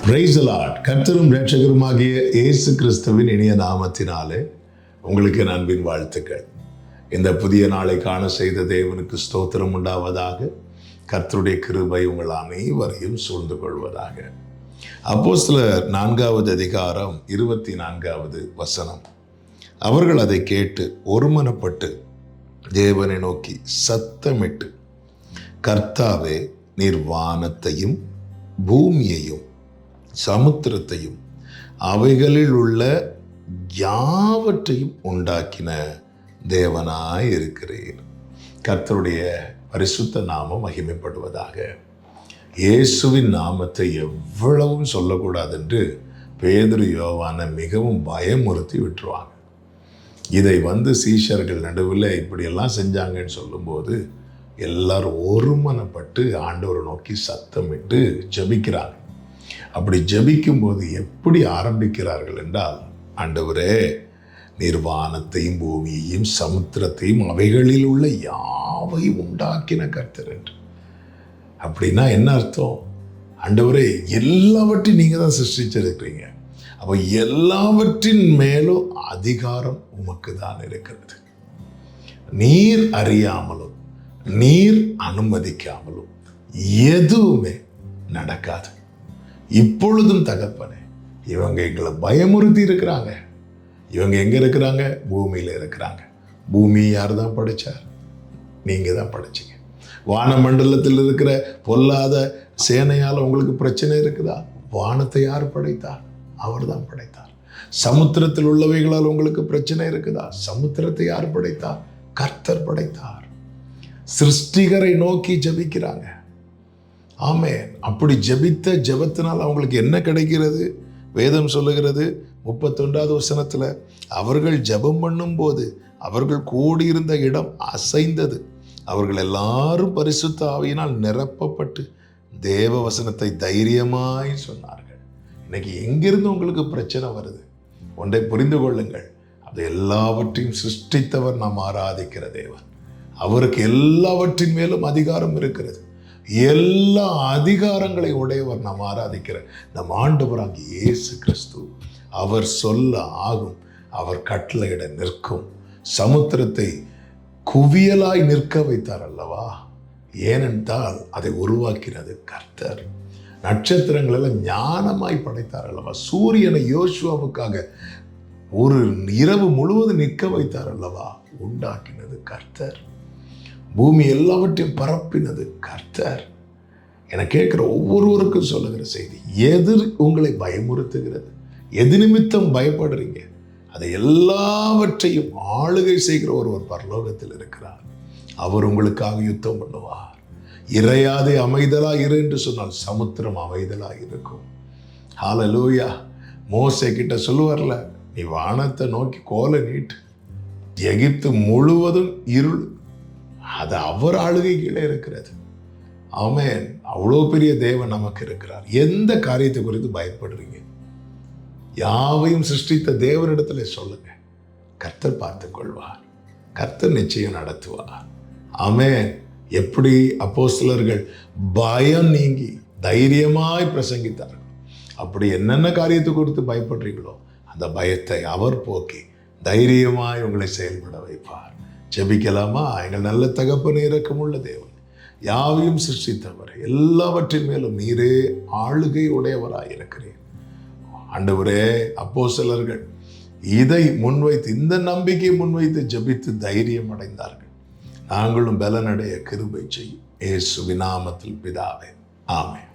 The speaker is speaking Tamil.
Praise the Lord. கர்த்தரும் இரட்சகருமாகிய இயேசு கிறிஸ்துவின் இனிய நாமத்தினாலே உங்களுக்கு என் அன்பின் வாழ்த்துக்கள். இந்த புதிய நாளை காண செய்த தேவனுக்கு ஸ்தோத்திரம் உண்டாவதாக. கர்த்தருடைய கிருபை உங்கள் அனைவரையும் சூழ்ந்து கொள்வதாக. அப்போஸ்தலர் 4வது அதிகாரம் 24வது வசனம். அவர்கள் அதை கேட்டு ஒருமனப்பட்டு தேவனை நோக்கி சத்தமிட்டு, கர்த்தாவே, நீர் வானத்தையும் பூமியையும் சமுத்திரத்தையும் அவைகளில் உள்ள யாவற்றையும் உண்டாக்கின தேவனாய் இருக்கிறீர். கர்த்தருடைய பரிசுத்த நாமம் மகிமைப்படுவதாக. இயேசுவின் நாமத்தை எவ்வளவும் சொல்லக்கூடாது என்று பேதுரு யோவானை மிகவும் பயமுறுத்தி விட்டுருவாங்க. இதை சீஷர்கள் நடுவில் இப்படியெல்லாம் செஞ்சாங்கன்னு சொல்லும்போது எல்லாரும் ஒருமனப்பட்டு ஆண்டவரை நோக்கி சத்தமிட்டு ஜெபிக்கிறாங்க. அப்படி ஜெபிக்கும்போது எப்படி ஆரம்பிக்கிறார்கள் என்றால், ஆண்டவரே, நீர் வானத்தையும் பூமியையும் சமுத்திரத்தையும் அவைகளில் உள்ள யாவையும் உண்டாக்கின கர்த்தர் என்று. அப்படின்னா என்ன அர்த்தம்? ஆண்டவரே, எல்லாவற்றையும் நீங்கள் தான் சிருஷ்டிச்சிருக்கிறீங்க. அப்போ எல்லாவற்றின் மேலும் அதிகாரம் உமக்கு தான் இருக்கிறது. நீர் அறியாமலும் நீர் அனுமதிக்காமலும் எதுவுமே நடக்காது. இப்பொழுதும் தகப்பனே, இவங்க எங்களை பயமுறுத்தி இருக்கிறாங்க. இவங்க எங்கே இருக்கிறாங்க? பூமியில் இருக்கிறாங்க. பூமி யார் தான் படைச்சார்? நீங்கள் தான் படைச்சிங்க. வானமண்டலத்தில் இருக்கிற பொல்லாத சேனையால் உங்களுக்கு பிரச்சனை இருக்குதா? வானத்தை யார் படைத்தார்? அவர் தான் படைத்தார். சமுத்திரத்தில் உள்ளவைகளால் உங்களுக்கு பிரச்சனை இருக்குதா? சமுத்திரத்தை யார் படைத்தார்? கர்த்தர் படைத்தார். சிருஷ்டிகரை நோக்கி ஜெபிக்கிறாங்க. ஆமென். அப்படி ஜெபித்த ஜெபத்தினால் அவங்களுக்கு என்ன கிடைக்கிறது? வேதம் சொல்லுகிறது 31வது வசனத்தில், அவர்கள் ஜெபம் பண்ணும்போது அவர்கள் கூடியிருந்த இடம் அசைந்தது. அவர்கள் எல்லாரும் பரிசுத்த ஆவியினால் நிரப்பப்பட்டு தேவ வசனத்தை தைரியமாய் சொன்னார்கள். இன்னைக்கு எங்கிருந்து உங்களுக்கு பிரச்சனை வருது? ஒன்றை புரிந்து கொள்ளுங்கள், அது எல்லாவற்றையும் சிருஷ்டித்தவர் நாம் ஆராதிக்கிற தேவன். அவருக்கு எல்லாவற்றின் மேலும் அதிகாரம் இருக்கிறது. எல்லா அதிகாரங்களை உடையவர் நாம் ஆராதிக்கிற நம் ஆண்டவராகிய இயேசு கிறிஸ்து. அவர் சொல்ல ஆகும், அவர் கட்டளையிட நிற்கும். சமுத்திரத்தை குவியலாய் நிற்க வைத்தார் அல்லவா? ஏனென்றால் அதை உருவாக்கினது கர்த்தர். நட்சத்திரங்களெல்லாம் ஞானமாய் படைத்தார் அல்லவா? சூரியனை யோசுவாவுக்காக ஒரு இரவு முழுவதும் நிற்க வைத்தார் அல்லவா? உண்டாக்கினது கர்த்தர். பூமி எல்லாவற்றையும் பரப்பினது கர்த்தர். என கேட்கிற ஒவ்வொருவருக்கும் சொல்லுகிற செய்தி, எது உங்களை பயமுறுத்துகிறது? எது நிமித்தம் பயப்படுறீங்க? அதை எல்லாவற்றையும் ஆளுகை செய்கிற ஒருவர் பரலோகத்தில் இருக்கிறார். அவர் உங்களுக்காக யுத்தம் பண்ணுவார். இறையாதே அமைதலா இரு என்று சொன்னால் சமுத்திரம் அமைதலா இருக்கும். ஹல்லேலூயா. மோசே கிட்ட சொல்லுவார்ல, நீ வானத்தை நோக்கி கோலை நீட்டு, எகிப்து முழுவதும் இருள். அது அவர் ஆளுகை கீழே இருக்கிறது. ஆமென். அவ்வளோ பெரிய தேவன் நமக்கு இருக்கிறார். எந்த காரியத்தை குறித்து பயப்படுறீங்க? யாவையும் சிருஷ்டித்த தேவனிடத்துல சொல்லுங்க. கர்த்தர் பார்த்து கொள்வார். கர்த்தர் நிச்சயம் நடத்துவார். ஆமென். எப்படி அப்போஸ்தலர்கள் பயம் நீங்கி தைரியமாய் பிரசங்கித்தார்கள், அப்படி என்னென்ன காரியத்தை குறித்து பயப்படுறீங்களோ அந்த பயத்தை அவர் போக்கி தைரியமாய் உங்களை செயல்பட வைப்பார். ஜெபிக்கலாமா? எங்கள் நல்ல தகப்பனே, இரக்கமுள்ள தேவன், யாவையும் சிருஷ்டித்தவர், எல்லாவற்றின் மேலும் நீரே ஆளுகை உடையவராய் இருக்கிறீர். ஆண்டவரே, அப்போஸ்தலர்கள் இதை முன்வைத்து, இந்த நம்பிக்கையை முன்வைத்து ஜெபித்து தைரியம் அடைந்தார்கள். நாங்களும் பலனடைய கிருபை செய்யும். இயேசுவின் நாமத்தில் பிதாவே, ஆமென்.